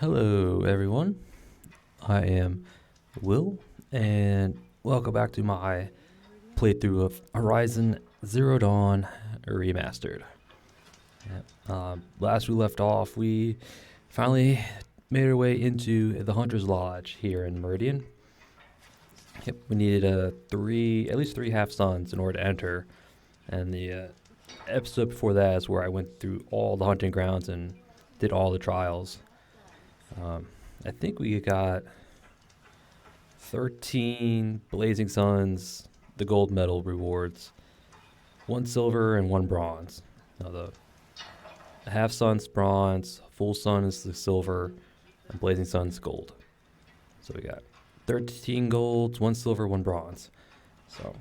Hello, everyone. I am Will, and welcome back to my playthrough of Horizon Zero Dawn Remastered. Last we left off, we finally made our way into the Hunter's Lodge here in Meridian. Yep, we needed at least three half suns in order to enter, and the episode before that is where I went through all the hunting grounds and did all the trials. I think we got 13 Blazing Suns, the gold medal rewards, one silver and one bronze. Now the half sun's bronze, full sun is the silver, and Blazing Sun's gold. So we got 13 golds, one silver, one bronze. So,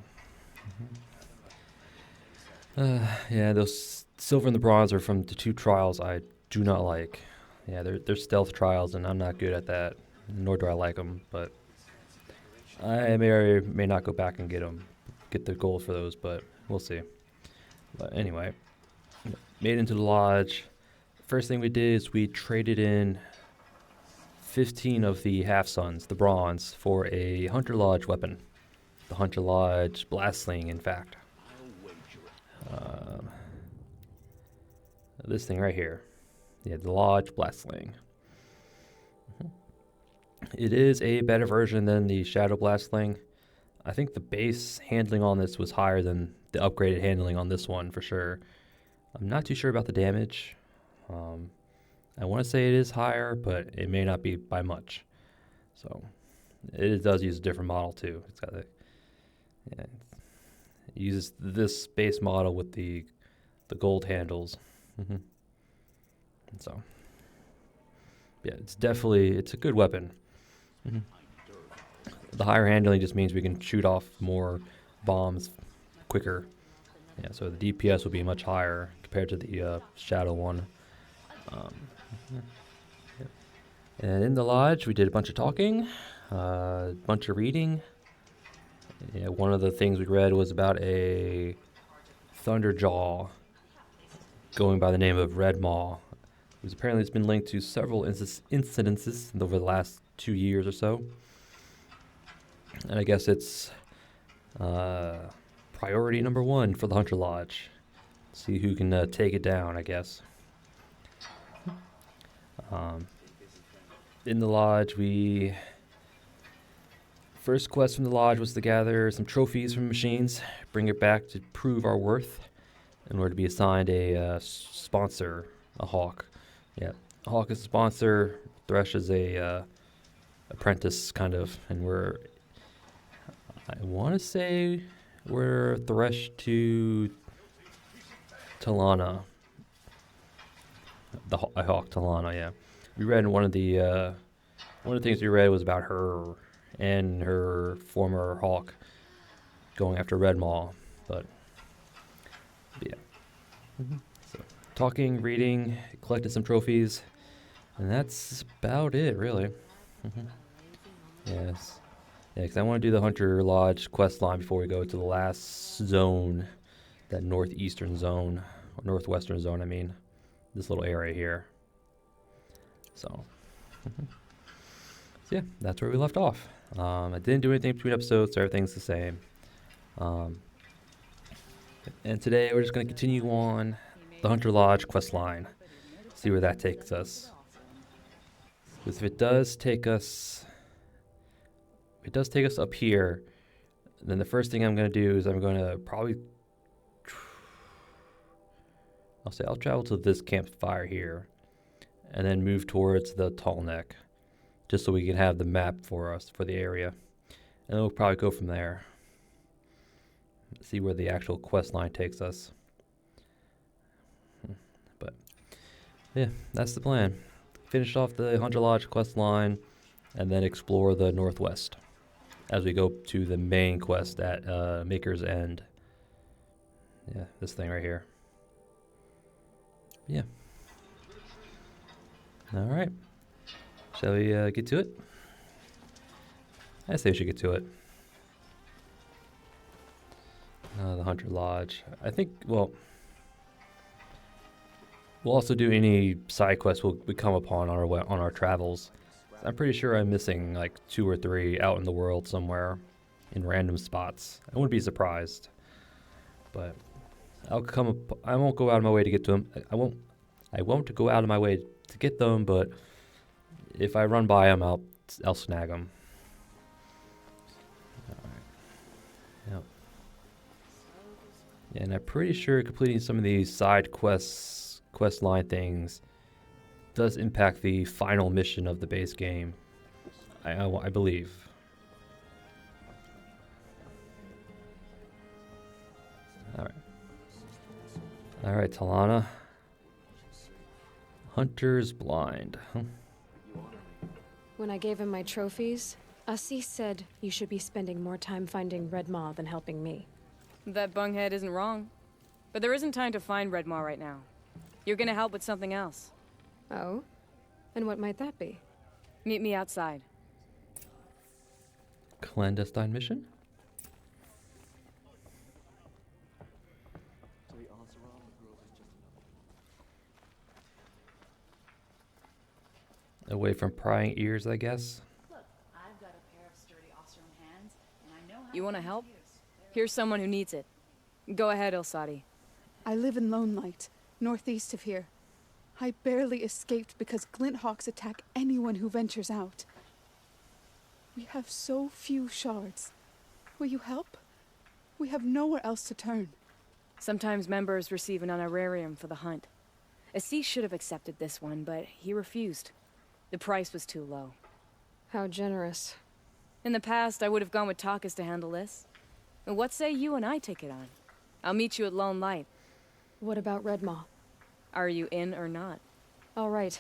yeah, those silver and the bronze are from the two trials I do not like. Yeah, they're stealth trials, and I'm not good at that, nor do I like them, but I may or may not go back and get the gold for those, but we'll see. But anyway, made into the lodge. First thing we did is we traded in 15 of the half suns, the bronze, for a Hunter Lodge weapon. The Hunter Lodge blast sling, in fact. This thing right here. Yeah, the Lodge blast sling. It is a better version than the Shadow blast sling. I think the base handling on this was higher than the upgraded handling on this one for sure. I'm not too sure about the damage. I want to say it is higher, but it may not be by much. So it does use a different model too. It's got it uses this base model with the gold handles. So yeah, it's a good weapon. The higher handling just means we can shoot off more bombs quicker. Yeah, so the DPS will be much higher compared to the Shadow one. And in the lodge, we did a bunch of talking, a bunch of reading. Yeah, one of the things we read was about a Thunderjaw going by the name of Redmaw. Apparently it's been linked to several incidences over the last 2 years or so. And I guess it's priority number 1 for the Hunter Lodge. See who can take it down, I guess. In the lodge, first quest from the lodge was to gather some trophies from machines, bring it back to prove our worth, in order to be assigned a sponsor, a hawk. Yeah, hawk is a sponsor, Thresh is a apprentice, kind of, and I want to say we're Thresh to Talana. A hawk Talana, yeah. We read in one of the things we read was about her and her former hawk going after Redmaw, but yeah. So talking, reading, collected some trophies, and that's about it, really. Yes. Yeah, because I want to do the Hunter Lodge quest line before we go to the last zone, that northeastern zone, or northwestern zone, I mean. This little area here. So yeah, that's where we left off. I didn't do anything between episodes, so everything's the same. And today we're just going to continue on the Hunter Lodge quest line, see where that takes us. Because if it does take us up here, then the first thing I'm going to do is I'm going to probably, I'll travel to this campfire here, and then move towards the tall neck, just so we can have the map for us for the area, and then we'll probably go from there. See where the actual quest line takes us. But yeah, that's the plan. Finish off the Hunter Lodge quest line, and then explore the northwest as we go to the main quest at Maker's End. Yeah, this thing right here. Yeah. All right. Shall we get to it? I say we should get to it. The Hunter Lodge. I think, well, We'll also do any side quests we come upon on our travels. I'm pretty sure I'm missing like 2 or 3 out in the world somewhere, in random spots. I wouldn't be surprised, but I won't go out of my way to get to them. I won't go out of my way to get them, but if I run by them, I'll snag them. Yep. Yeah, and I'm pretty sure completing some of these side quest line things does impact the final mission of the base game. I believe. All right, Talana. Hunter's blind. Huh? When I gave him my trophies, Assis said you should be spending more time finding Redmaw than helping me. That bunghead isn't wrong. But there isn't time to find Redmaw right now. You're gonna help with something else. Oh? And what might that be? Meet me outside. Clandestine mission? Away from prying ears, I guess. Look, I've got a pair of sturdy Osram hands, and I know how You wanna to help? use. Here's someone who needs it. Go ahead, Ilsati. I live in Lone Light, northeast of here. I barely escaped because Glinthawks attack anyone who ventures out. We have so few shards. Will you help? We have nowhere else to turn. Sometimes members receive an honorarium for the hunt. Assis should have accepted this one, but he refused. The price was too low. How generous. In the past, I would have gone with Takas to handle this. But what say you and I take it on? I'll meet you at Lone Light. What about Redmaw? Are you in or not? All right.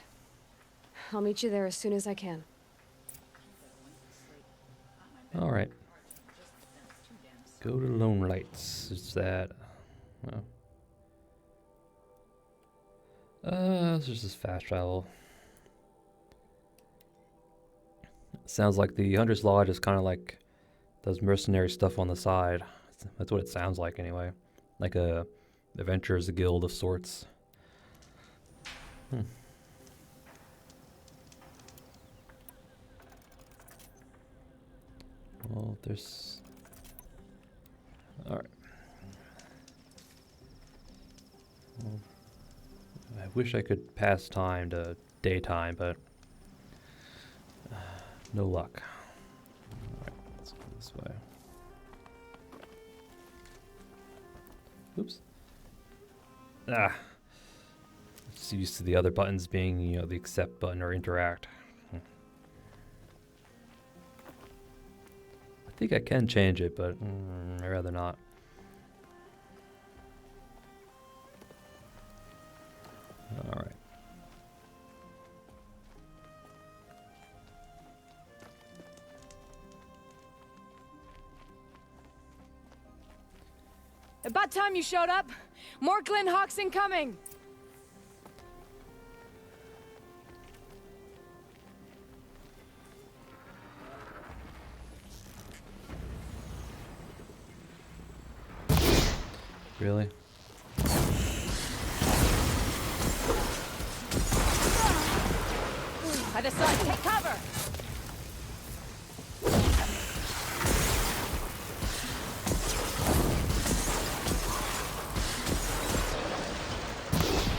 I'll meet you there as soon as I can. All right. Go to Lone Lights. Is that? Well. This is just fast travel. Sounds like the Hunter's Lodge is kind of like those mercenary stuff on the side. That's what it sounds like anyway. Like a adventurers guild of sorts. Well, there's... Alright. Well, I wish I could pass time to daytime, but... no luck. Alright, let's go this way. Oops. Ah. Just used to the other buttons being, you know, the accept button or interact. I think I can change it, but I'd rather not. Alright. About time you showed up! More Glinthawks incoming! Really? By the side, take cover!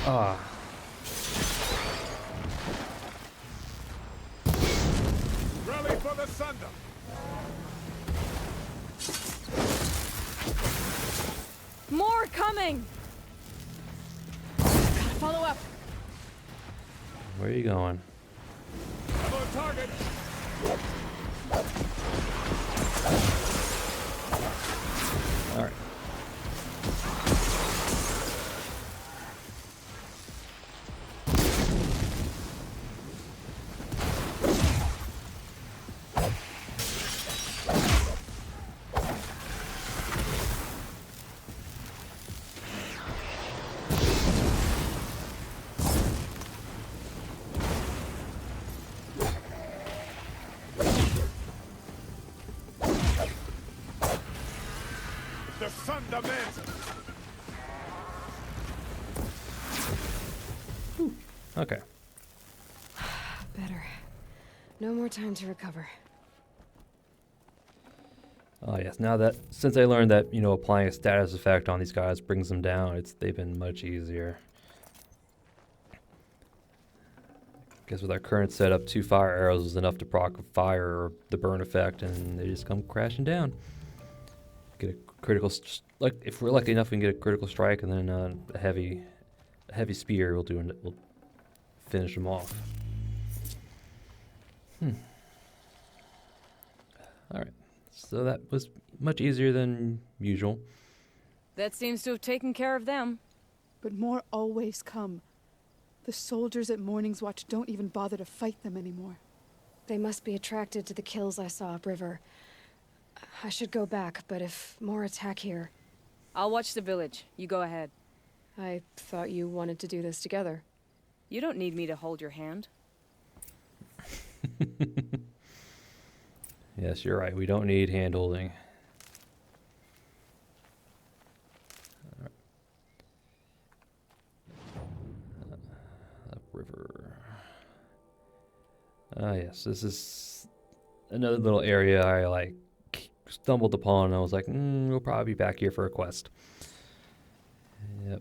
Ah. Rally for the Sunder! More coming! Gotta follow up. Where are you going? I'm on target! Alright. The sun demands it! Okay. Better. No more time to recover. Oh yes. Now that since I learned that applying a status effect on these guys brings them down, they've been much easier. Guess with our current setup, 2 fire arrows is enough to proc fire or the burn effect, and they just come crashing down. Get a critical, like if we're lucky enough, we can get a critical strike, and then a heavy spear will finish them off. All right, so that was much easier than usual. That seems to have taken care of them. But more always come. The soldiers at Morning's Watch don't even bother to fight them anymore. They must be attracted to the kills I saw upriver. I should go back, but if more attack here... I'll watch the village. You go ahead. I thought you wanted to do this together. You don't need me to hold your hand. Yes, you're right. We don't need hand holding. Upriver. Ah, yes. This is another little area I stumbled upon, and I was like, we'll probably be back here for a quest. Yep.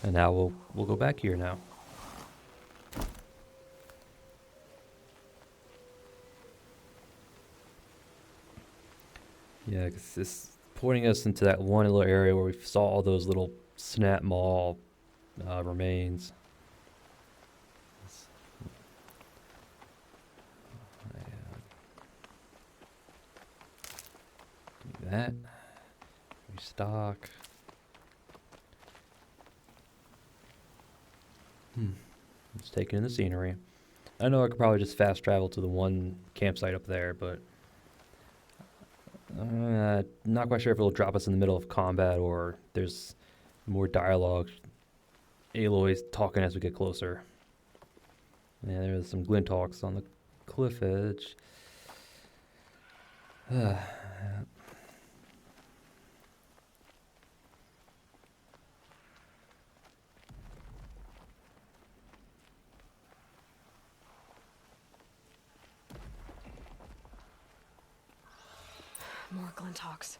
And now we'll go back here now. Yeah, 'cause this pointing us into that one little area where we saw all those little snap maw remains. Do that. Restock. Just taking in the scenery. I know I could probably just fast travel to the one campsite up there, but not quite sure if it'll drop us in the middle of combat or there's more dialogue. Aloy's talking as we get closer. Yeah, there's some glint talks on the cliff edge. More Glinthawks.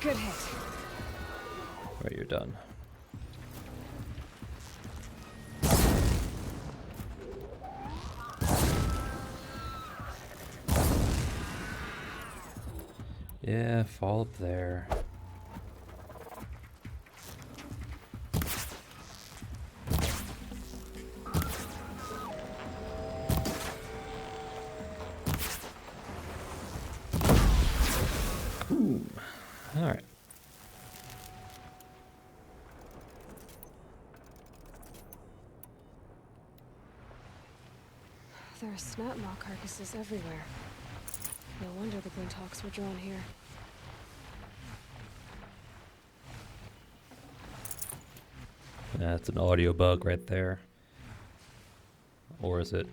Good hit. Right, you're done. Yeah, fall up there. Ooh. All right. There are snap maw carcasses everywhere. No wonder the Glinthawks were drawn here. That's an audio bug right there. Or is it?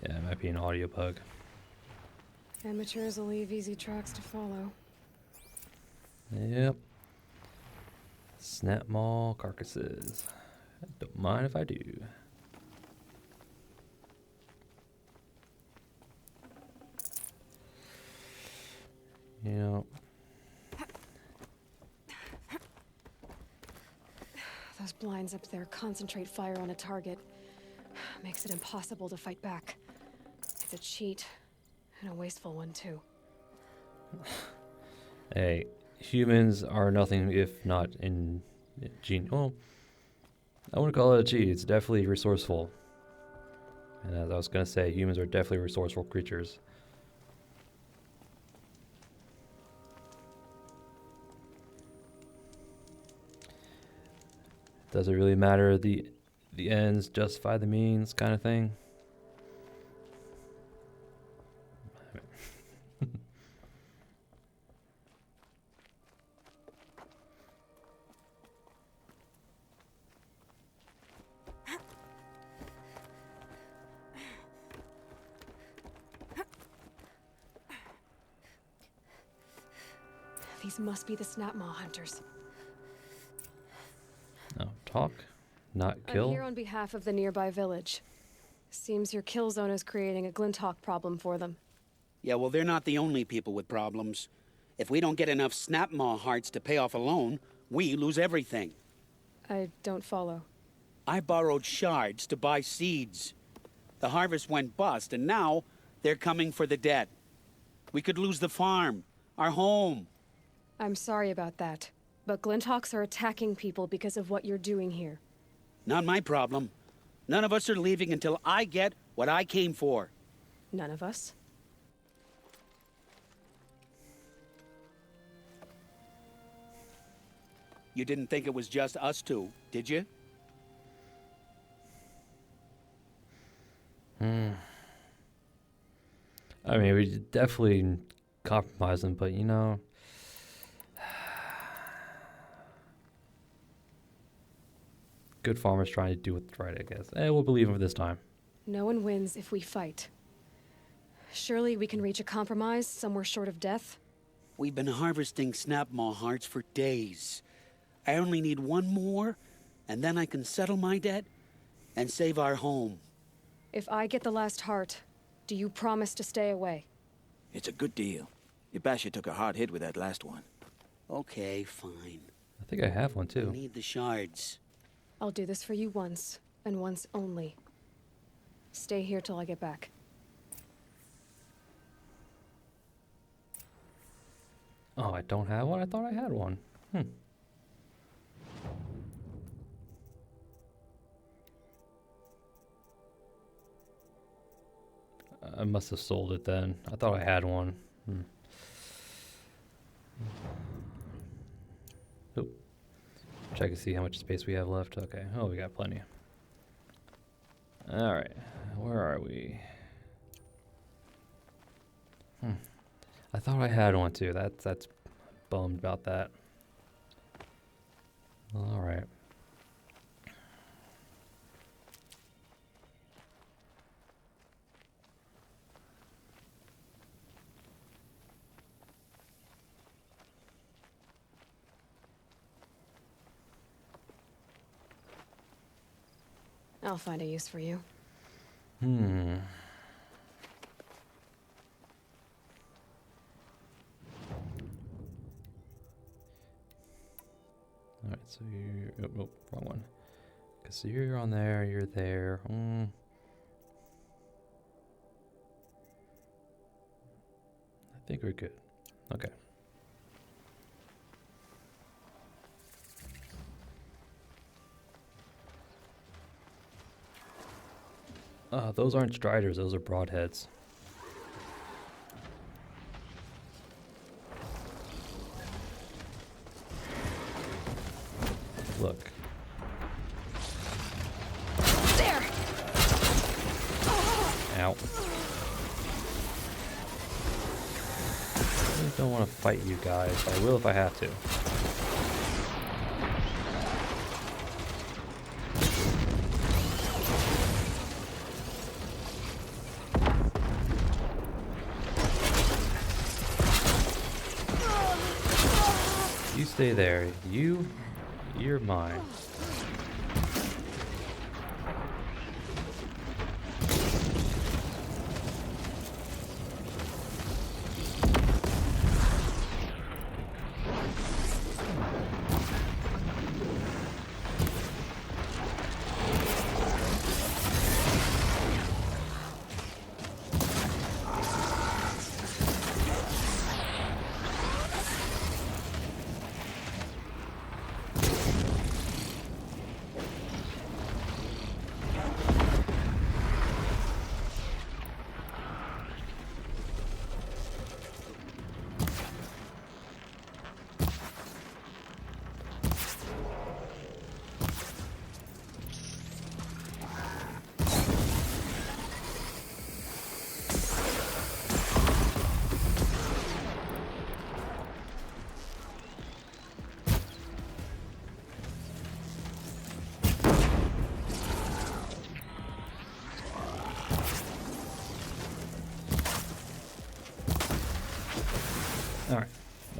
Yeah, it might be an audio bug. Amateurs will leave easy tracks to follow. Yep. Snap maw carcasses. Don't mind if I do. You know, Those blinds up there concentrate fire on a target. Makes it impossible to fight back. It's a cheat, and a wasteful one too. hey, humans are nothing if not well, I wouldn't call it a cheat. It's definitely resourceful. And as I was going to say, humans are definitely resourceful creatures. Does it really matter? The ends justify the means, kind of thing. These must be the Snapmaw hunters. No, talk, not I'm kill. here on behalf of the nearby village. Seems your kill zone is creating a Glinthawk problem for them. Yeah, well, they're not the only people with problems. If we don't get enough Snapmaw hearts to pay off a loan, we lose everything. I don't follow. I borrowed shards to buy seeds. The harvest went bust, and now they're coming for the debt. We could lose the farm, our home. I'm sorry about that, but Glinthawks are attacking people because of what you're doing here. Not my problem. None of us are leaving until I get what I came for. None of us? You didn't think it was just us two, did you? I mean, we definitely compromise them, but you know, good farmers trying to do what's right, I guess. We'll believe him this time. No one wins if we fight. Surely we can reach a compromise somewhere short of death? We've been harvesting Snapmaw hearts for days. I only need one more, and then I can settle my debt and save our home. If I get the last heart, do you promise to stay away? It's a good deal. Yabasha took a hard hit with that last one. Okay, fine. I think I have one I too. need the shards. I'll do this for you once, and once only. Stay here till I get back. Oh, I don't have one? I thought I had one. I must have sold it then. I thought I had one. Oop. Check to see how much space we have left. Okay. Oh, we got plenty. All right. Where are we? I thought I had one too. That's bummed about that. All right. I'll find a use for you. Alright, so you're... Oh, wrong one. Okay, so you're on there, you're there. I think we're good. Okay. Those aren't striders, those are broadheads. Look. There! Ow. I don't want to fight you guys. I will if I have to. You stay there. You're mine.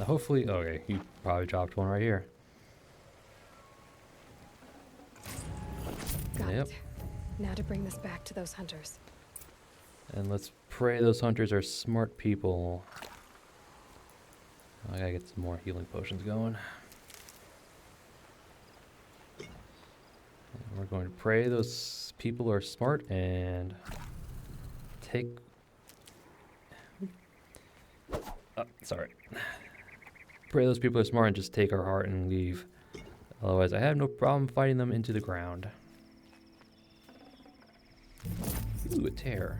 hopefully... Okay, he probably dropped one right here. Got Yep. it. Now to bring this back to those hunters. And let's pray those hunters are smart people. I gotta get some more healing potions going. And we're going to pray those people are smart and take... sorry. Pray those people are smart and just take our heart and leave. Otherwise, I have no problem fighting them into the ground. Ooh, a tear.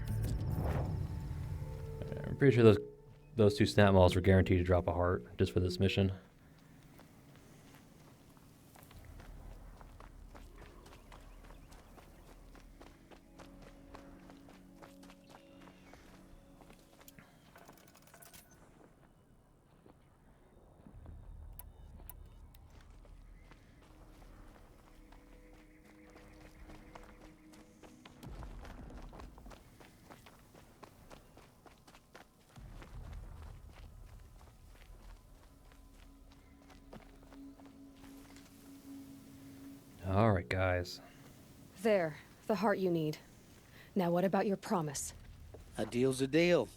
I'm pretty sure those two snap malls were guaranteed to drop a heart just for this mission. Alright, guys. There, the heart you need. Now what about your promise? A deal's a deal.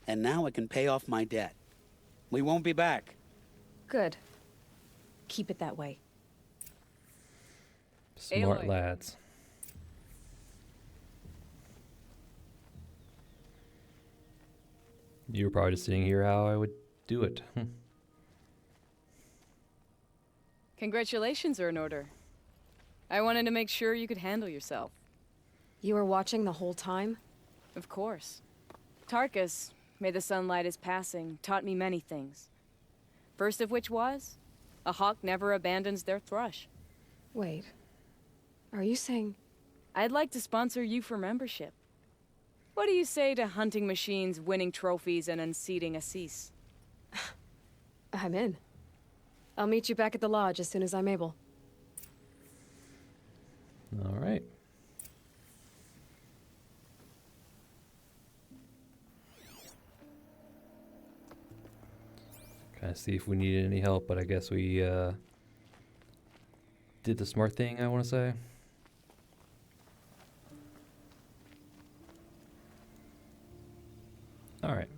And now I can pay off my debt. We won't be back. Good. Keep it that way. Smart Aloy. lads. You were probably just seeing here how I would do it. Congratulations are in order. I wanted to make sure you could handle yourself. You were watching the whole time? Of course. Tarkus, may the sunlight is passing, taught me many things. First of which was, a hawk never abandons their thrush. Wait. Are you saying... I'd like to sponsor you for membership. What do you say to hunting machines, winning trophies, and unseating Assis? I'm in. I'll meet you back at the lodge as soon as I'm able. Alright. Kind of see if we needed any help, but I guess we did the smart thing, I want to say. Alright.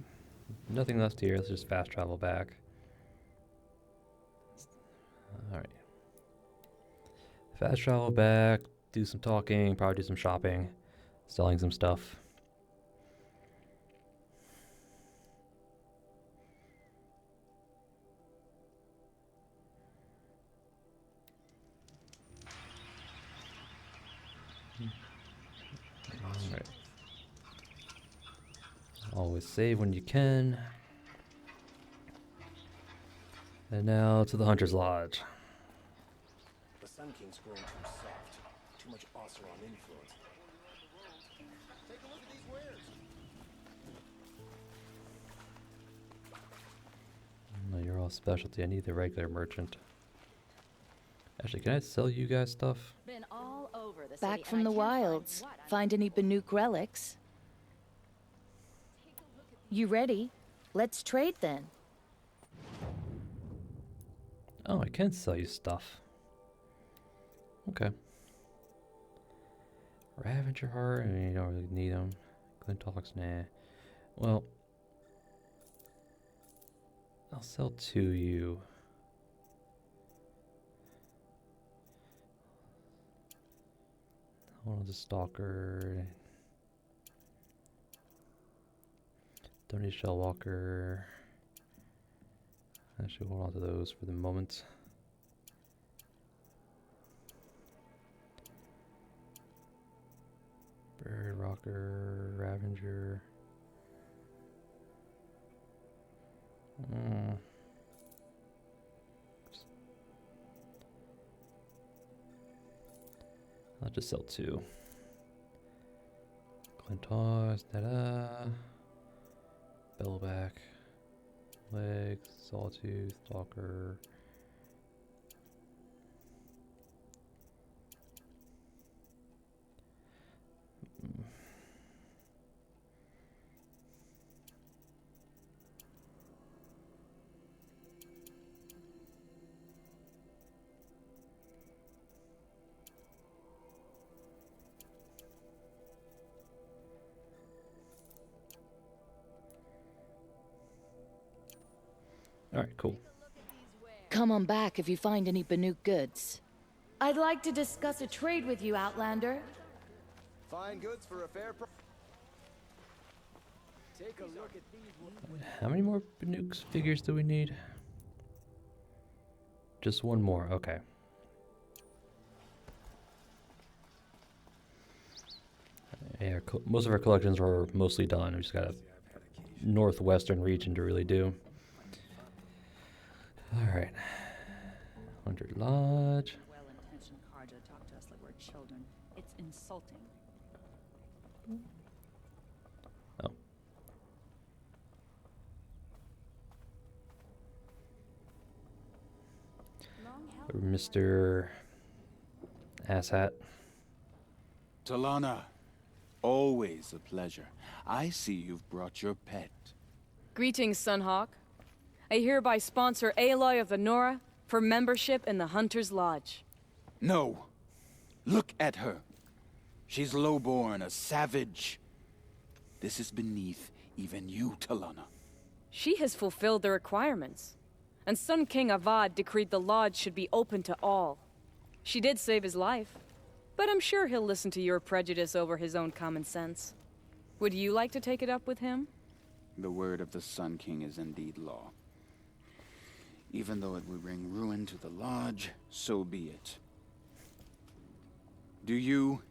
Nothing left here. Let's just fast travel back. Alright. Fast travel back, do some talking, probably do some shopping, selling some stuff. Alright. Always save when you can. And now to the Hunter's Lodge. The Sun King's growing too soft. Too much Oseron influence. Take a look at these wares. No, you're all specialty. I need the regular merchant. Actually, can I sell you guys stuff? Been all over the Back city, from and the I can't wilds. Find, what Find any Banuk relics? You ready? Let's trade then. Oh, I can sell you stuff. Okay. Ravager heart, I mean, you don't really need them. Glintox, nah. Well, I'll sell to you. Hold on, the Stalker. Don't need Shell Walker. Actually, hold on to those for the moment. Bird Rocker, Ravager. I'll just sell two. Clintos, da-da. Bellback. Legs, Sawtooth, Stalker. Alright, cool. Come on back if you find any Banuk goods. I'd like to discuss a trade with you, Outlander. Fine goods for a fair price. Take a look at these. How many more Banuk's figures do we need? Just one more, okay. Yeah, most of our collections are mostly done. We just got a northwestern region to really do. Alright. 100 Lodge. Well-intentioned Carja talk to us like we're children. It's insulting. Oh. Mr. Asshat. Talana, always a pleasure. I see you've brought your pet. Greetings, Sunhawk. I hereby sponsor Aloy of the Nora for membership in the Hunter's Lodge. No. Look at her. She's lowborn, a savage. This is beneath even you, Talana. She has fulfilled the requirements, and Sun King Avad decreed the Lodge should be open to all. She did save his life, but I'm sure he'll listen to your prejudice over his own common sense. Would you like to take it up with him? The word of the Sun King is indeed law. Even though it would bring ruin to the Lodge, so be it. Do you,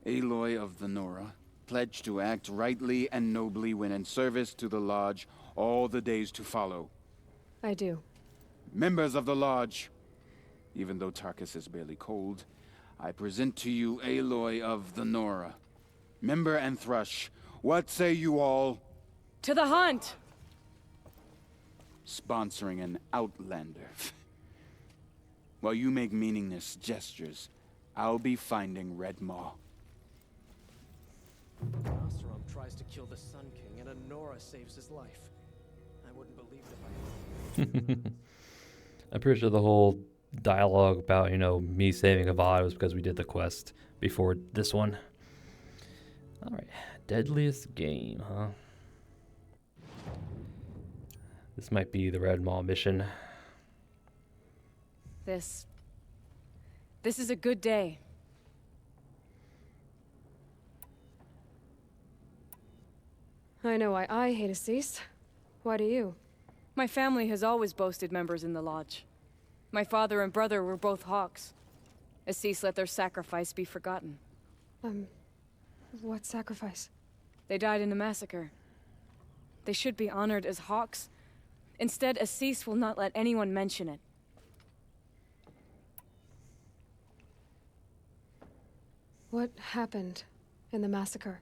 Aloy of the Nora, pledge to act rightly and nobly when in service to the Lodge all the days to follow? I do. Members of the Lodge, even though Tarkus is barely cold, I present to you Aloy of the Nora. Member and Thrush, what say you all? To the hunt! Sponsoring an outlander. While you make meaningless gestures, I'll be finding Redmaw. Oseram tries to kill the Sun King, and Nora saves his life. I wouldn't believe it if I... I'm pretty sure the whole dialogue about, me saving Avad was because we did the quest before this one. Alright, deadliest game, huh? This might be the Redmaw mission. This is a good day. I know why I hate Assis. Why do you? My family has always boasted members in the Lodge. My father and brother were both Hawks. Assis let their sacrifice be forgotten. What sacrifice? They died in a massacre. They should be honored as Hawks. Instead, Assis will not let anyone mention it. What happened in the massacre?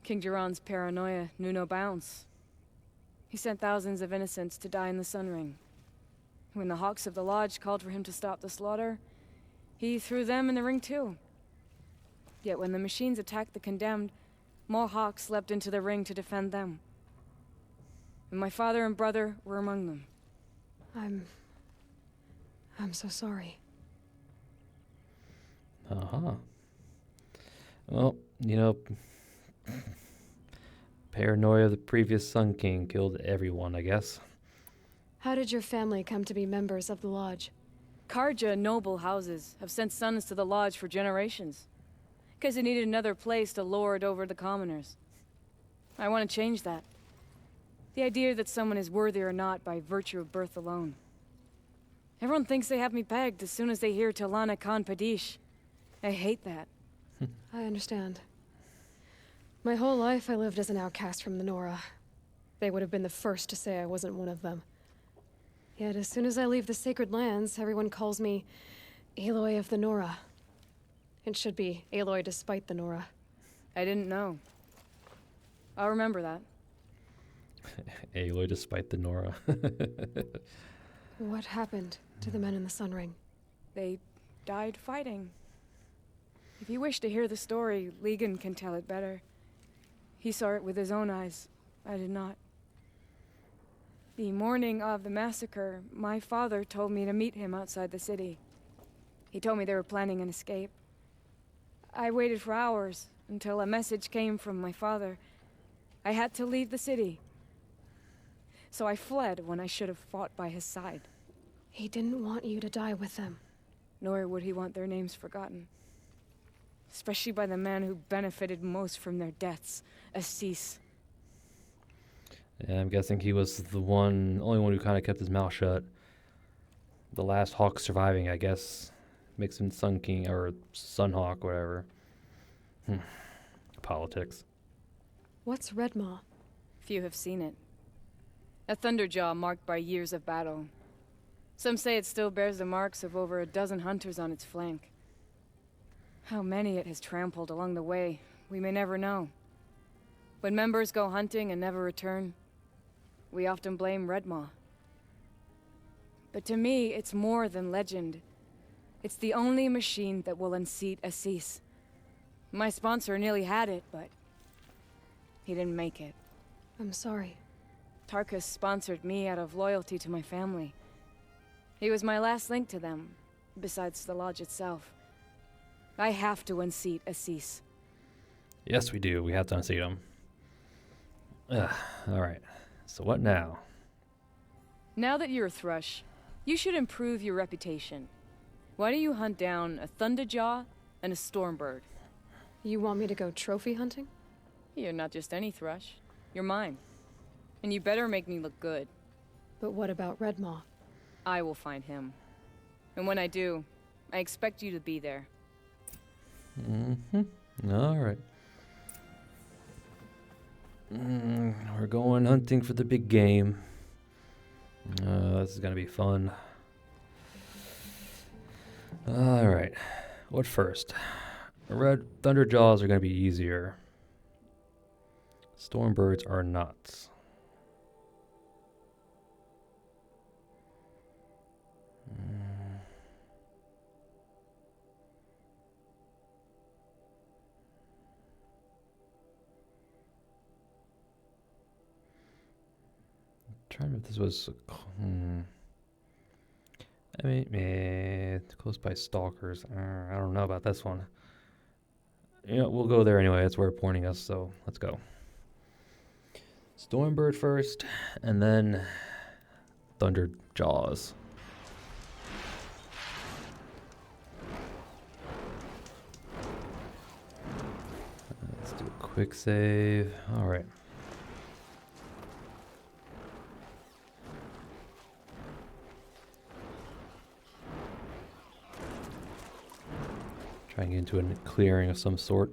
King Jiran's paranoia knew no bounds. He sent thousands of innocents to die in the Sun Ring. When the Hawks of the Lodge called for him to stop the slaughter, he threw them in the ring too. Yet when the machines attacked the condemned, more Hawks leapt into the ring to defend them. And my father and brother were among them. I'm so sorry. Uh-huh. Well, paranoia of the previous Sun King killed everyone, I guess. How did your family come to be members of the Lodge? Karja noble houses have sent sons to the Lodge for generations. Because they needed another place to lord over the commoners. I want to change that. The idea that someone is worthy or not by virtue of birth alone. Everyone thinks they have me pegged as soon as they hear Talana Khan Padish. I hate that. I understand. My whole life I lived as an outcast from the Nora. They would have been the first to say I wasn't one of them. Yet as soon as I leave the sacred lands, everyone calls me Aloy of the Nora. It should be Aloy despite the Nora. I didn't know. I'll remember that. Aloy despite the Nora. What happened to the men in the Sun Ring? They died fighting. If you wish to hear the story, Legan can tell it better. He saw it with his own eyes. I did not. The morning of the massacre, my father told me to meet him outside the city. He told me they were planning an escape. I waited for hours until a message came from my father. I had to leave the city. So I fled when I should have fought by his side. He didn't want you to die with them. Nor would he want their names forgotten. Especially by the man who benefited most from their deaths, Assis. Yeah, I'm guessing he was the only one who kind of kept his mouth shut. The last Hawk surviving, I guess. Makes him Sun King, or Sunhawk, whatever. Politics. What's Redmaw? Few have seen it. A thunderjaw marked by years of battle. Some say it still bears the marks of over a dozen hunters on its flank. How many it has trampled along the way, we may never know. When members go hunting and never return, we often blame Redmaw. But to me, it's more than legend. It's the only machine that will unseat Assis. My sponsor nearly had it, but he didn't make it. I'm sorry. Tarkus sponsored me out of loyalty to my family. He was my last link to them, besides the lodge itself. I have to unseat Assis. Yes, we do. We have to unseat him. Alright. So what now? Now that you're a Thrush, you should improve your reputation. Why don't you hunt down a Thunderjaw and a Stormbird? You want me to go trophy hunting? You're not just any Thrush. You're mine. And you better make me look good. But what about Redmaw? I will find him. And when I do, I expect you to be there. Alright. We're going hunting for the big game. This is gonna be fun. Alright. What first? Red Thunderjaws are gonna be easier. Stormbirds are not. Trying to if this was I mean, close by stalkers. I don't know about this one. You know, we'll go there anyway. That's where it's pointing us, so let's go. Stormbird first, and then Thunderjaws. Let's do a quick save. All right. Trying to get into a clearing of some sort.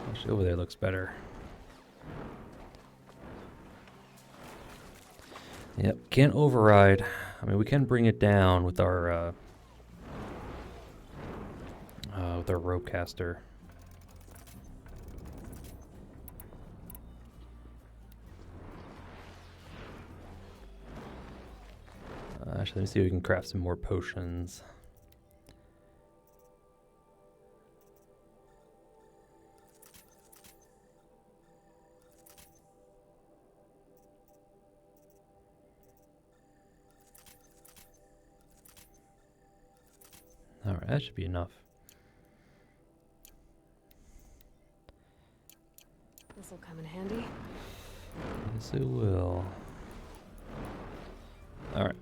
Actually, over there looks better. Yep, can't override. I mean, we can bring it down with our ropecaster. Actually, let me see if we can craft some more potions. Alright, that should be enough. This'll come in handy. Yes, it will. Alright.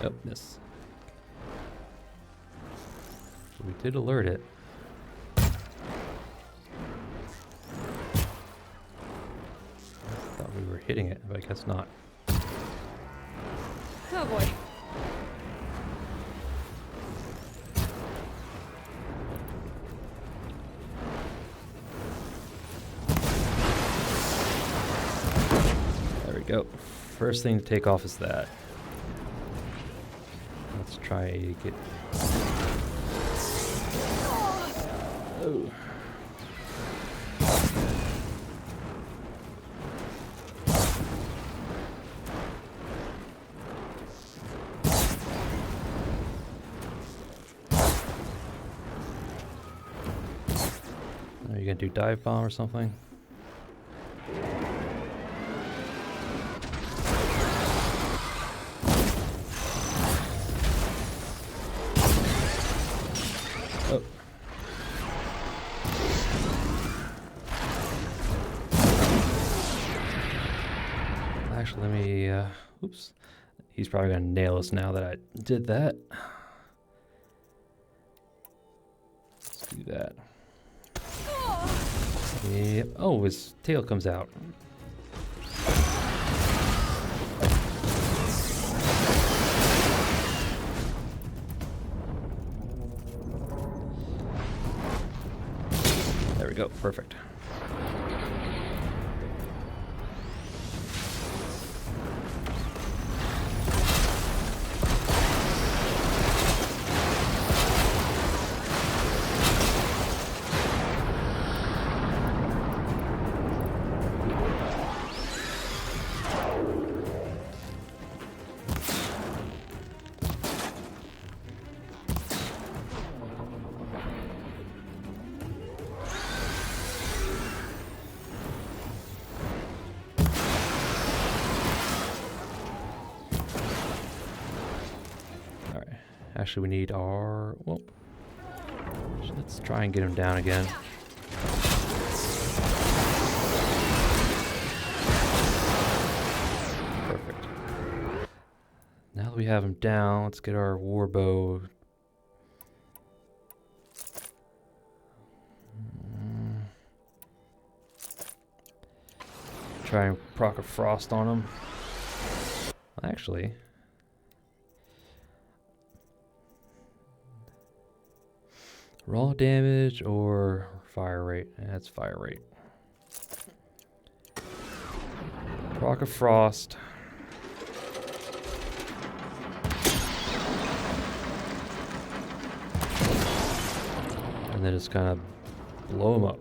Oh, miss. We did alert it. Thought we were hitting it, but I guess not. Oh boy. There we go. First thing to take off is that. Let's try to get... Oh. Are you gonna do dive bomb or something? Actually, let me, oops. He's probably gonna nail us now that I did that. Let's do that. Yep. Oh, his tail comes out. There we go. Perfect. Actually, we need our... Well, let's try and get him down again. Perfect. Now that we have him down, let's get our warbow. Try and proc a frost on him. Actually... Raw damage or fire rate? That's fire rate. Proc of frost. And then just kind of blow him up.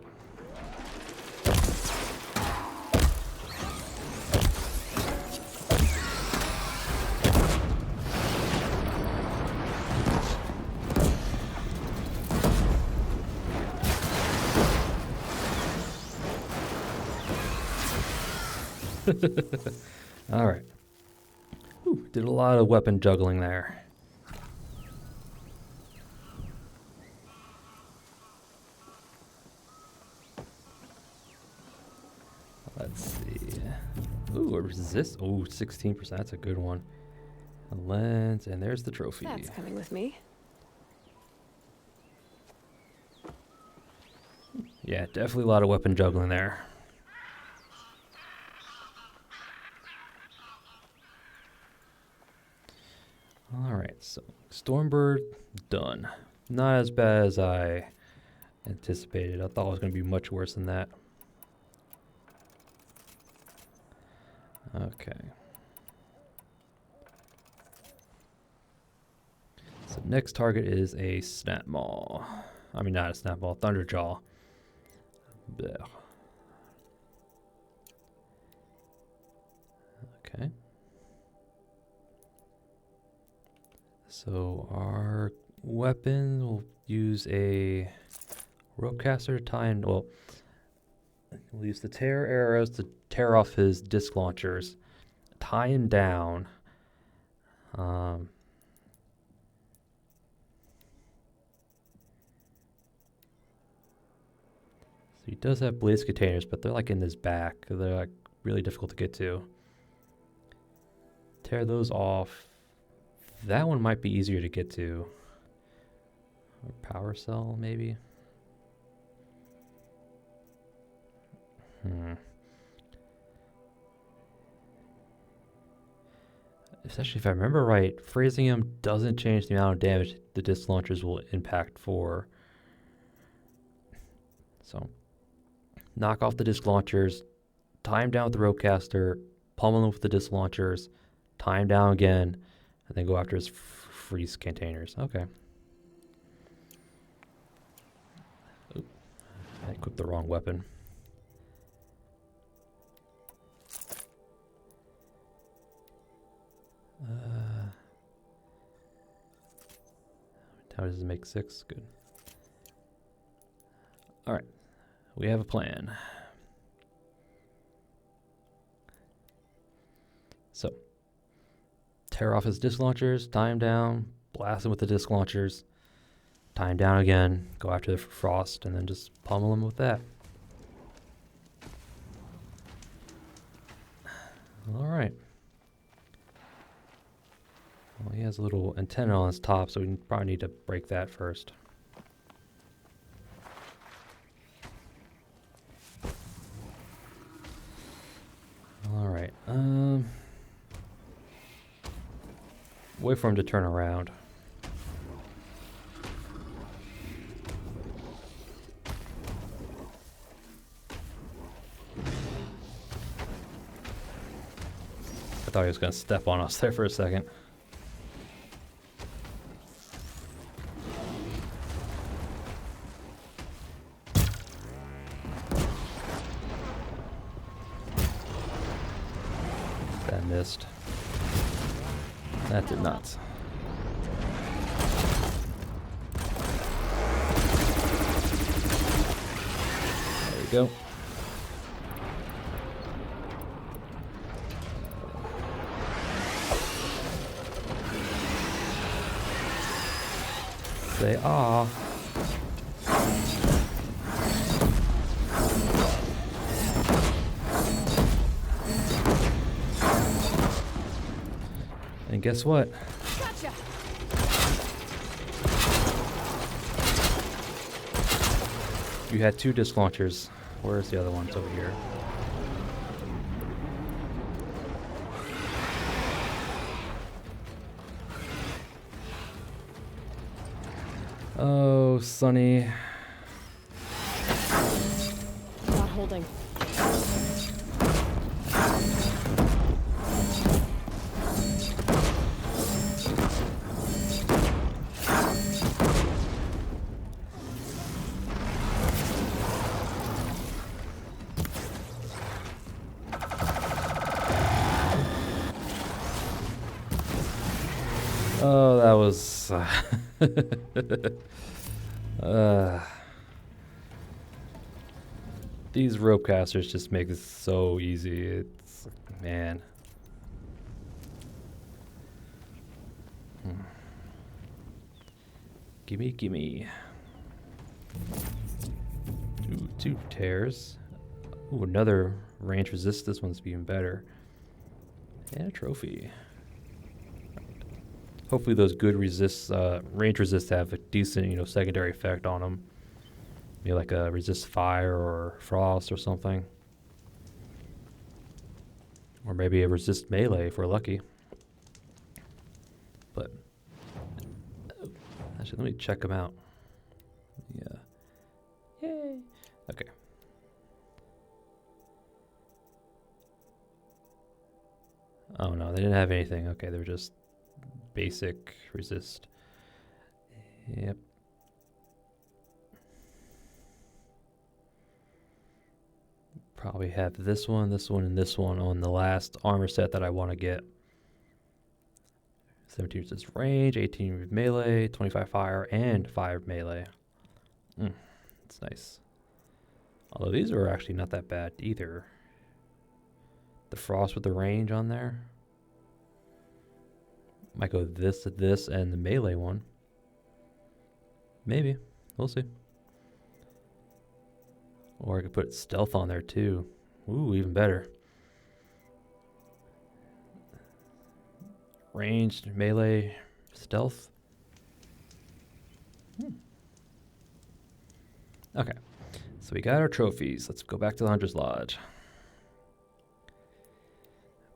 Alright. Did a lot of weapon juggling there. Let's see. Ooh, a resist. Ooh, 16%. That's a good one. A lens, and there's the trophy. That's coming with me. Yeah, definitely a lot of weapon juggling there. Alright, so Stormbird done. Not as bad as I anticipated. I thought it was going to be much worse than that. Okay. So next target is a Snapmaw. I mean, not a Snapmaw, Thunderjaw. Blech. Okay. So our weapon will use a ropecaster time. Well, we'll use the tear arrows to tear off his disc launchers, tie him down. So he does have blaze containers, but they're like in his back. They're like really difficult to get to. Tear those off. That one might be easier to get to. Or power cell, maybe. Especially if I remember right, phrasing him doesn't change the amount of damage the disc launchers will impact for. So, knock off the disc launchers, tie him down with the ropecaster, pummel him with the disc launchers, tie him down again, and then go after his freeze containers. Okay. Oop. I equipped the wrong weapon. How does it make 6? Good. Alright. We have a plan. So, tear off his disc launchers, tie him down, blast him with the disc launchers, tie him down again, go after the frost, and then just pummel him with that. Alright. has a little antenna on his top, so we probably need to break that first. Alright, wait for him to turn around. I thought he was going to step on us there for a second. That missed. That did not. There we go. They are. And guess what? Gotcha. You had 2 disc launchers. Where's the other ones over here? Oh, Sonny. Not holding. Oh, that was... these rope casters just make this so easy. It's... man. Gimme, gimme. Ooh, 2 tears. Ooh, another range resist. This one's even better. And a trophy. Hopefully those good resists, range resists have a decent, secondary effect on them. Maybe like a resist fire or frost or something. Or maybe a resist melee if we're lucky. But, actually, let me check them out. Yeah. Yay. Okay. Oh no, they didn't have anything. Okay, they were just basic resist. Yep. Probably have this one, and this one on the last armor set that I want to get. 17 resist range, 18 melee, 25 fire, and 5 melee. It's nice. Although these are actually not that bad either. The frost with the range on there. Might go this to this and the melee one. Maybe. We'll see. Or I could put stealth on there too. Ooh, even better. Ranged, melee, stealth. Okay. So we got our trophies. Let's go back to the Hunter's Lodge.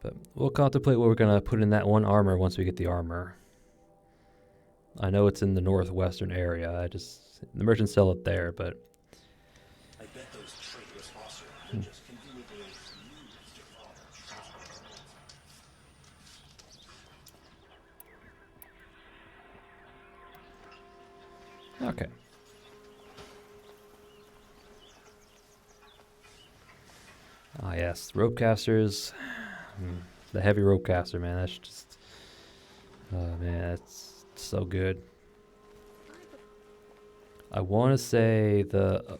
But we'll contemplate what we're going to put in that one armor once we get the armor. I know it's in the northwestern area. The merchants sell it there, but... I bet those traitorous Osir will just conveniently used your father. Okay. Ah, yes. Rope casters. The heavy rope caster, man. That's just... oh, man. That's so good. I want to say the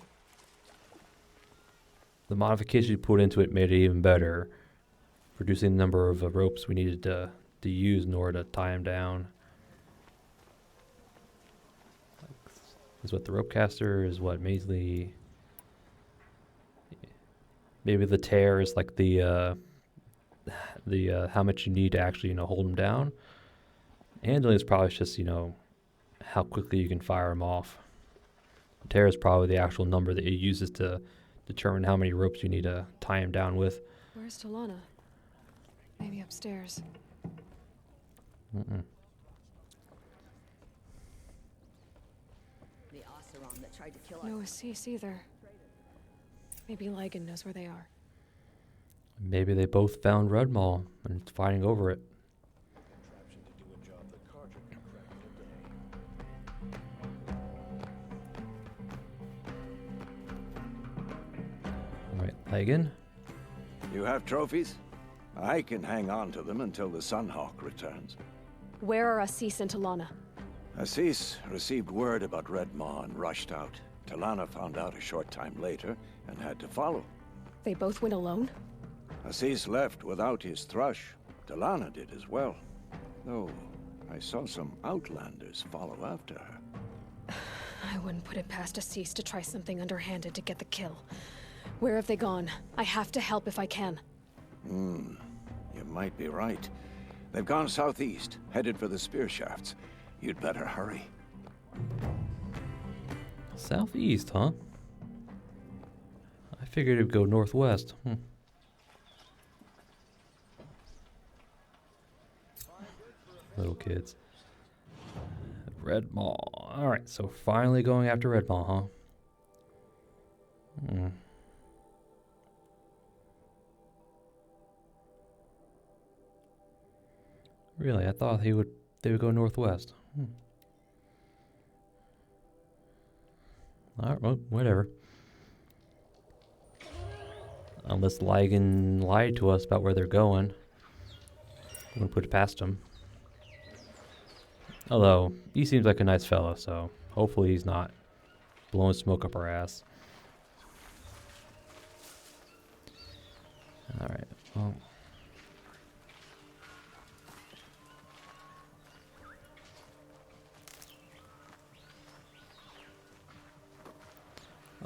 modification you put into it made it even better. Reducing the number of ropes we needed to use in order to tie them down. Is what the rope caster is what mainly... maybe the tear is like the how much you need to actually hold them down. Handling is probably just, how quickly you can fire them off. Tear is probably the actual number that it uses to determine how many ropes you need to tie him down with. Where's Talana? Maybe upstairs. Mm-mm. The Oseram that tried to kill us. No Assis either. Maybe Lygan knows where they are. Maybe they both found Redmaw and fighting over it. Contraption to do a job that Carter could crack in a day. Alright, Lygan. You have trophies? I can hang on to them until the Sunhawk returns. Where are Assis and Talana? Assis received word about Redmaw and rushed out. Talana found out a short time later and had to follow. They both went alone? Assis left without his thrush. Talana did as well. Though I saw some outlanders follow after her. I wouldn't put it past Assis to try something underhanded to get the kill. Where have they gone? I have to help if I can. You might be right. They've gone southeast, headed for the spear shafts. You'd better hurry. Southeast, huh? I figured it'd go northwest. Little kids. Redmaw. Alright, so finally going after Redmaw, huh? Really, I thought they would go northwest. Alright, well, whatever. Unless Lygan lied to us about where they're going. I'm gonna put it past him. Although, he seems like a nice fellow, so hopefully he's not blowing smoke up our ass. Alright, well.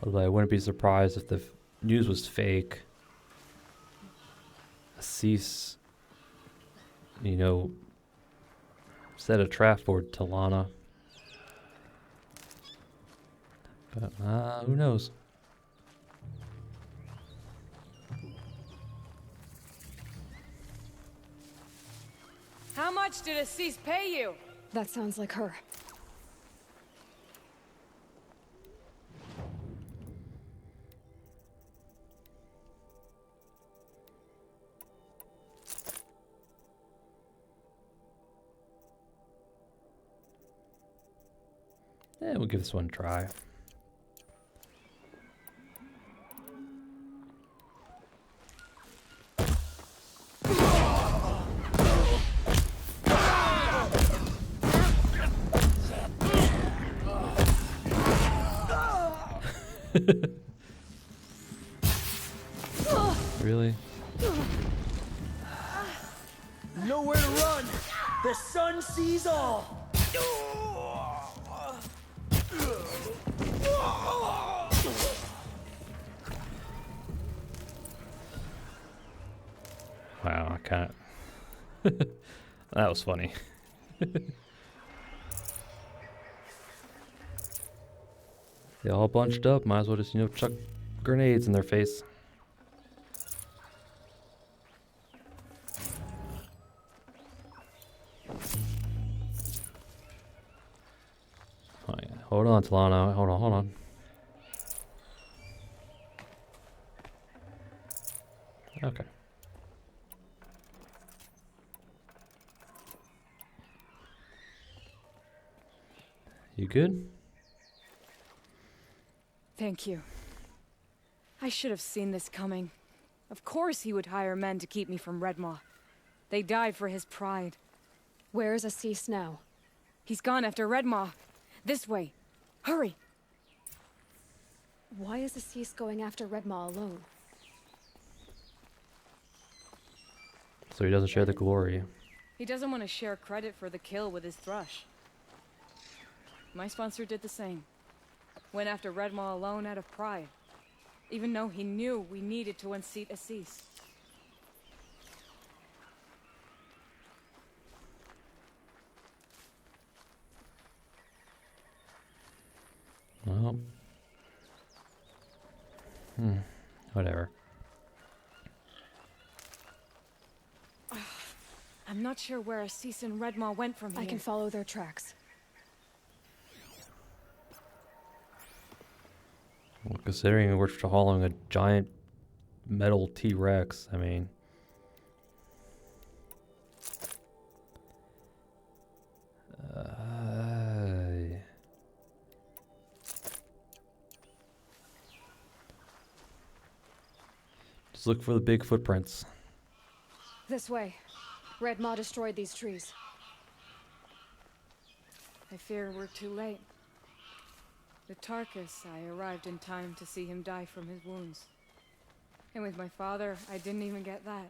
Although I wouldn't be surprised if the news was fake. Assis, set a trap for Talana. But, who knows? How much did Assis pay you? That sounds like her. Yeah, we'll give this one a try. Really? Nowhere to run! The sun sees all! Wow, I can't. That was funny. They all bunched up, might as well just, chuck grenades in their face. Oh, yeah. Hold on, Talana. Hold on. Okay. You good? Thank you. I should have seen this coming. Of course he would hire men to keep me from Redmaw. They died for his pride. Where is Assis now? He's gone after Redmaw. This way. Hurry! Why is Assis going after Redmaw alone? So he doesn't share the glory. He doesn't want to share credit for the kill with his thrush. My sponsor did the same. Went after Redmaw alone out of pride. Even though he knew we needed to unseat Assis. Well. Whatever. I'm not sure where Assis and Redmaw went from here. I can follow their tracks. Well, considering we're following a giant metal T-Rex, I mean... Just look for the big footprints. This way. Redmaw destroyed these trees. I fear we're too late. The Tarkus, I arrived in time to see him die from his wounds. And with my father, I didn't even get that.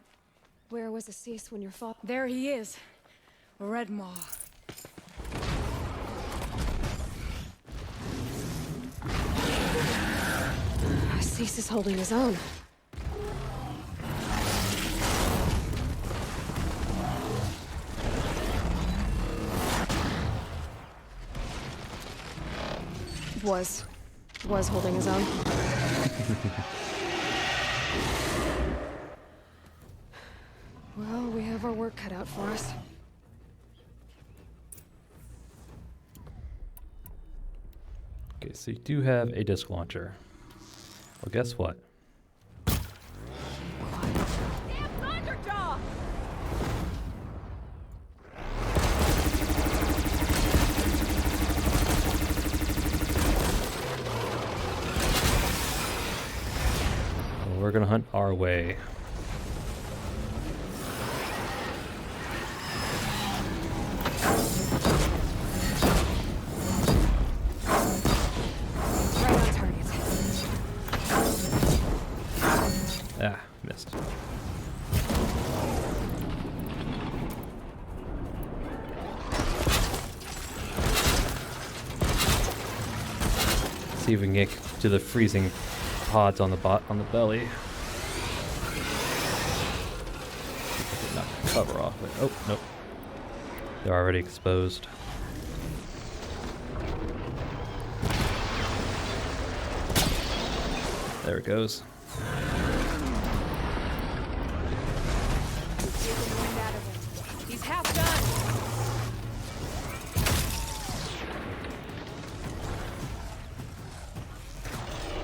Where was Assis when your father... There he is. Redmaw. Assis is holding his own. Was holding his own. Well, we have our work cut out for us. Okay, so you do have a disc launcher. Well, guess what? We're gonna hunt our way. Right on target. Ah, missed. See if we can get to the freezing pods on the belly. Knock the cover off. Oh, nope. They're already exposed. There it goes. He's half done.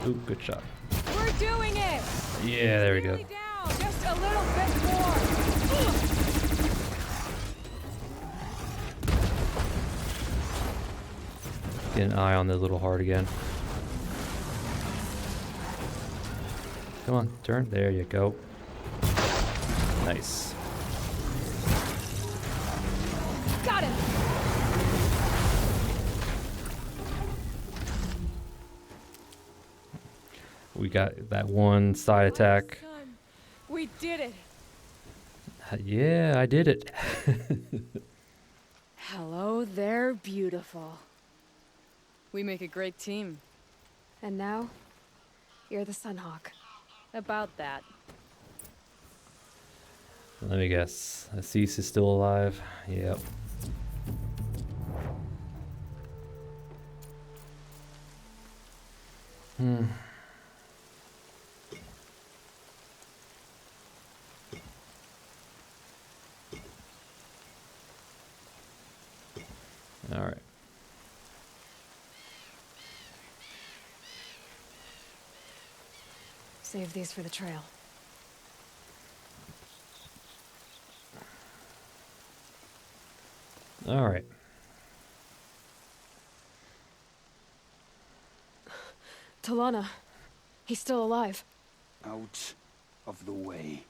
Ooh, good shot. We're doing it. Yeah, there we go. Down. Just a little bit more. Get an eye on the little heart again. Come on, turn. There you go. Nice. Got him. We got that one side attack. Son, we did it. Yeah, I did it. Hello there, beautiful. We make a great team. And now, you're the Sunhawk. About that. Let me guess. Assis is still alive. Yep. All right. Save these for the trail. All right. Talana. He's still alive. Out of the way,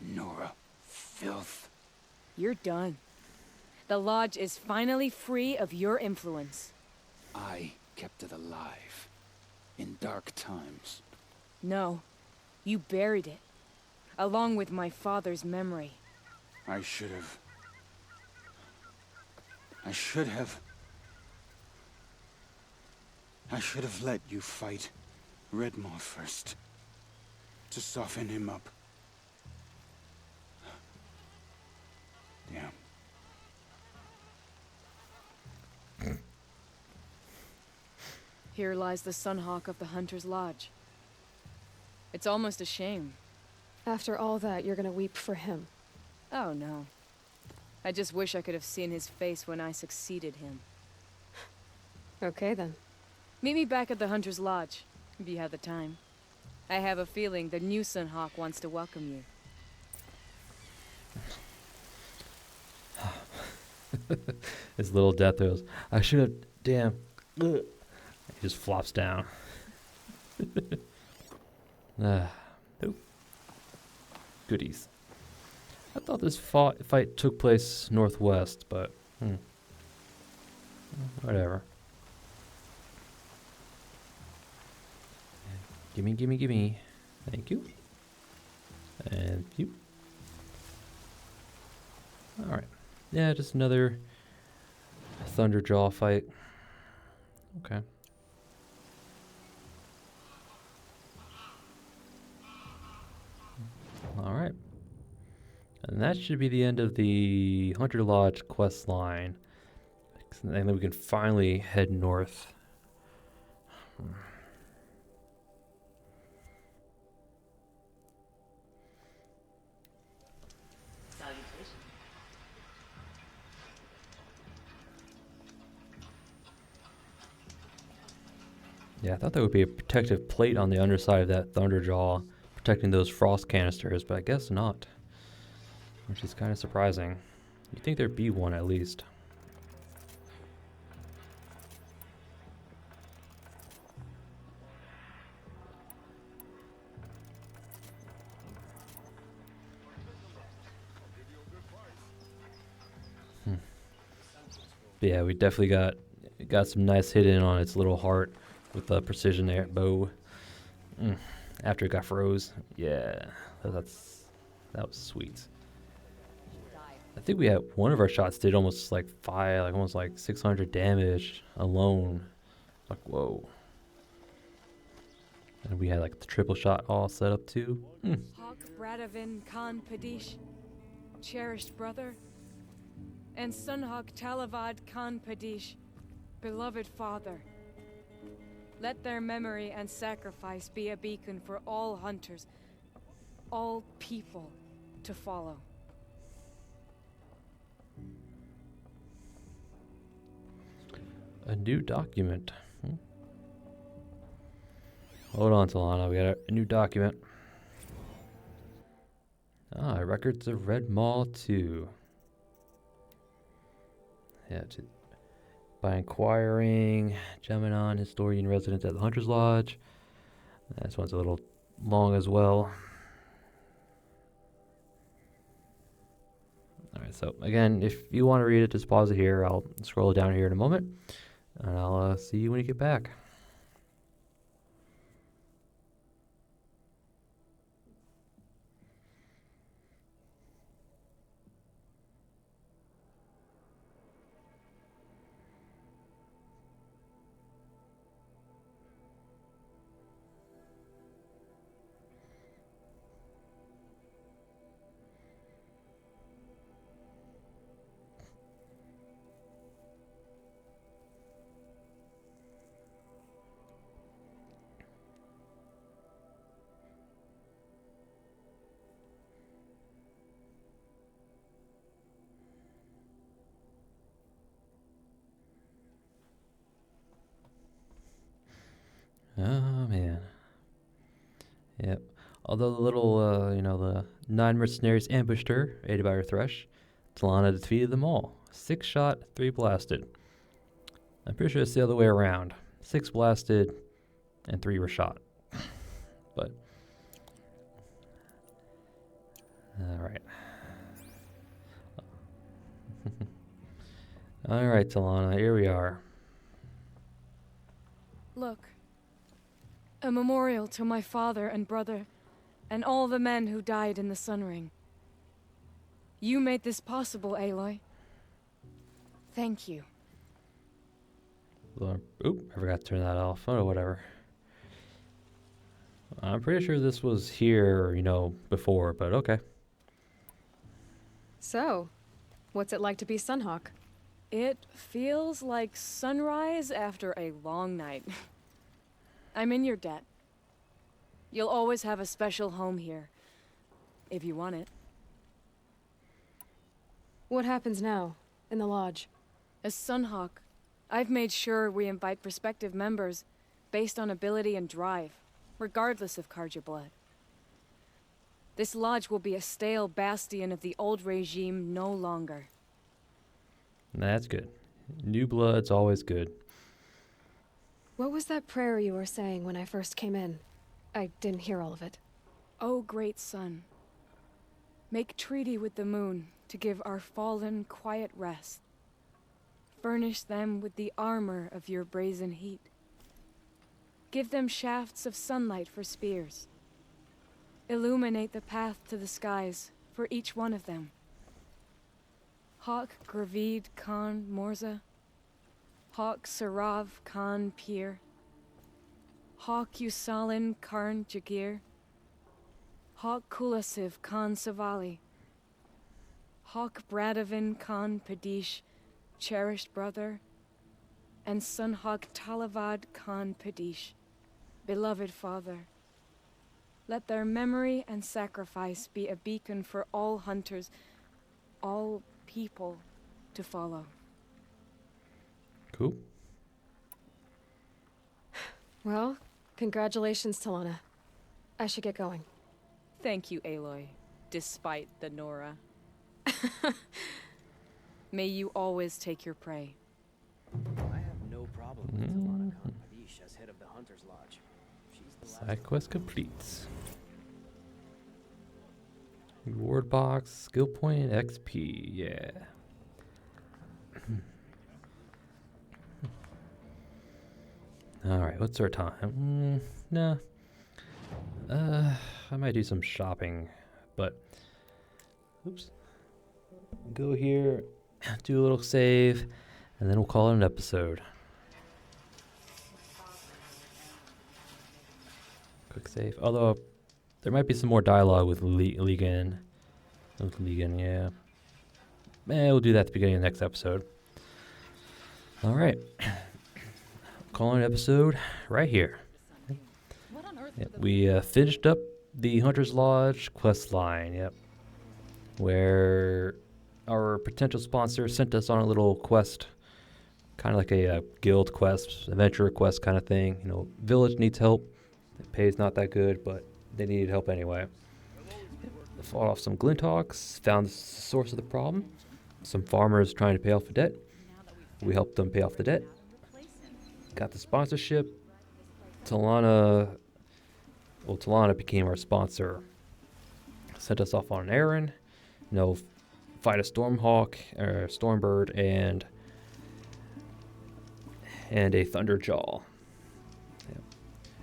Nora. Filth. You're done. The Lodge is finally free of your influence. I kept it alive. In dark times. No. You buried it. Along with my father's memory. I should have... I should have let you fight Redmaw first. To soften him up. Damn. Here lies the Sunhawk of the Hunter's Lodge. It's almost a shame. After all that, you're gonna weep for him. Oh no. I just wish I could have seen his face when I succeeded him. Okay then. Meet me back at the Hunter's Lodge, if you have the time. I have a feeling the new Sunhawk wants to welcome you. His little death throes. I should have. Damn. Ugh. He just flops down. Nope. Goodies. I thought this fight took place northwest, but whatever. Gimme, gimme, gimme. Thank you. And you. Alright. Yeah, just another Thunderjaw fight. Okay. Alright. And that should be the end of the Hunter Lodge quest line. And then we can finally head north. Yeah, I thought there would be a protective plate on the underside of that Thunderjaw protecting those frost canisters, but I guess not. Which is kind of surprising. You'd think there'd be one at least. But yeah, we definitely got some nice hit in on its little heart with the precision there bow. After it got froze. Yeah, that was sweet. I think we had one of our shots did almost like almost 600 damage alone. Like, whoa. And we had like the triple shot all set up too. Hawk Bradavin Khan Padish, cherished brother, and Sunhawk Talavad Khan Padish, beloved father. Let their memory and sacrifice be a beacon for all hunters, all people to follow. A new document. Hold on, Talana. We got a new document. Records of Redmaw 2. Yeah, by inquiring, Geminon, historian resident at the Hunter's Lodge. This one's a little long as well. Alright, so again, if you want to read it, just pause it here. I'll scroll it down here in a moment. And I'll see you when you get back. Oh, man. Yep. Although the little, the 9 mercenaries ambushed her, aided by her thresh, Talana defeated them all. 6 shot, 3 blasted. I'm pretty sure it's the other way around. 6 blasted, and 3 were shot. But, alright. Alright, Talana, here we are. Look. A memorial to my father and brother, and all the men who died in the Sun Ring. You made this possible, Aloy. Thank you. Oop, I forgot to turn that off. Oh, whatever. I'm pretty sure this was here, before, but okay. So, what's it like to be Sunhawk? It feels like sunrise after a long night. I'm in your debt. You'll always have a special home here, if you want it. What happens now, in the lodge? As Sunhawk, I've made sure we invite prospective members based on ability and drive, regardless of Karja blood. This lodge will be a stale bastion of the old regime no longer. That's good. New blood's always good. What was that prayer you were saying when I first came in? I didn't hear all of it. O great sun, make treaty with the moon to give our fallen quiet rest. Furnish them with the armor of your brazen heat. Give them shafts of sunlight for spears. Illuminate the path to the skies for each one of them. Hawk Gravid Khan Morza. Hawk Sarav Khan Pir. Hawk Usalin Karn Jagir. Hawk Kulasiv Khan Savali. Hawk Bradavin Khan Padish, cherished brother. And Sunhawk Talavad Khan Padish, beloved father. Let their memory and sacrifice be a beacon for all hunters, all people to follow. Cool. Well, congratulations, Talana. I should get going. Thank you, Aloy, despite the Nora. May you always take your prey. I have no problem with Talana Khan Padish as head of the Hunter's Lodge. She's the last Side quest complete. Reward box, skill point, XP. Yeah. Alright, what's our time? Nah. I might do some shopping, but oops. Go here, do a little save, and then we'll call it an episode. Quick save. Although there might be some more dialogue with Legan. With Legan, yeah. We'll do that at the beginning of the next episode. Alright. Calling an episode right here. Yep, we finished up the Hunter's Lodge quest line, yep. Where our potential sponsor sent us on a little quest. Kind of like a guild quest, adventure quest kind of thing. You know, village needs help. The pay's not that good, but they needed help anyway. Fought off some Glinthawks, found the source of the problem. Some farmers trying to pay off a debt. We helped them pay off the debt. Got the sponsorship. Talana became our sponsor. Sent us off on an errand. You know, fight a Stormhawk, or Stormbird, and a Thunderjaw. Yeah.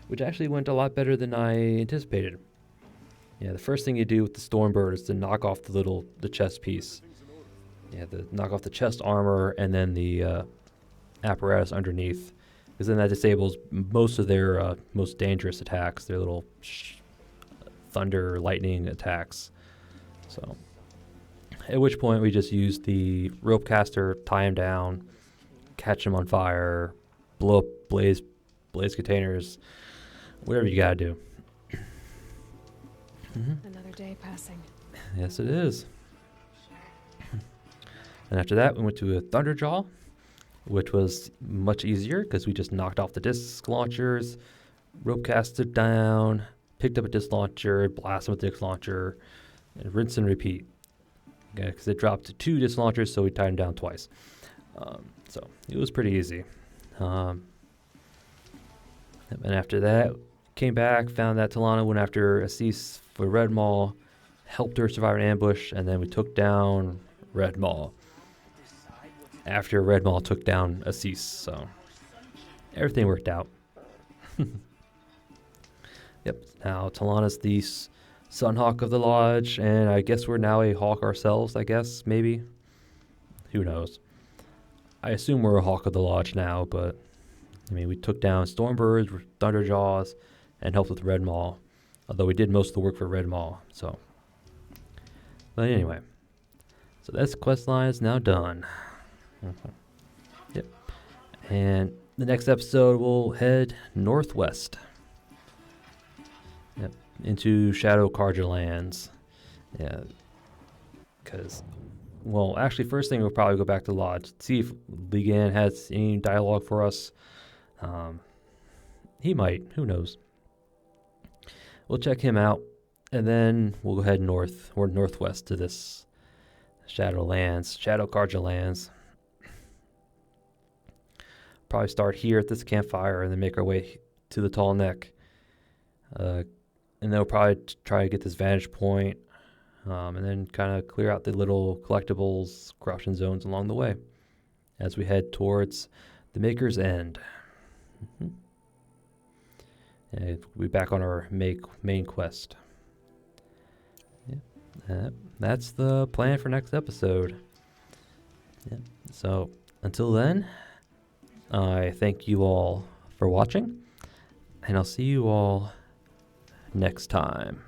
Which actually went a lot better than I anticipated. Yeah, the first thing you do with the Stormbird is to knock off the chest piece. Yeah, knock off the chest armor and then the apparatus underneath. Because then that disables most of their most dangerous attacks, their little thunder, lightning attacks. So, at which point we just use the rope caster, tie him down, catch him on fire, blow up blaze containers, whatever you gotta do. Another day passing. Yes, it is. And after that, we went to a Thunderjaw, which was much easier because we just knocked off the disc launchers, rope casted down, picked up a disc launcher, blasted with the disc launcher, and rinse and repeat. Okay, because it dropped to 2 disc launchers, so we tied them down twice. So it was pretty easy. And after that, came back, found that Talana went after Assis for Redmaw, helped her survive an ambush, and then we took down Redmaw. After Redmaw took down Assis, so everything worked out. Yep, now Talana's the Sunhawk of the Lodge, and I guess we're now a Hawk ourselves, I guess, maybe? Who knows? I assume we're a Hawk of the Lodge now, but I mean, we took down Stormbirds, Thunderjaws, and helped with Redmaw, although we did most of the work for Redmaw, so. But anyway, so this quest line is now done. Yep. And the next episode, we'll head northwest. Yep, into Shadow Karja lands. Yeah, because, well, actually, first thing we'll probably go back to the lodge, see if Ligan has any dialogue for us. He might, who knows. We'll check him out, and then we'll go head north or northwest to this Shadow Karja lands. Probably start here at this campfire and then make our way to the Tall Neck. And then we'll probably try to get this vantage point, and then kind of clear out the little collectibles, corruption zones along the way as we head towards the Maker's End. And we'll be back on our main quest. Yeah, that's the plan for next episode. Yeah. So until then, I thank you all for watching, and I'll see you all next time.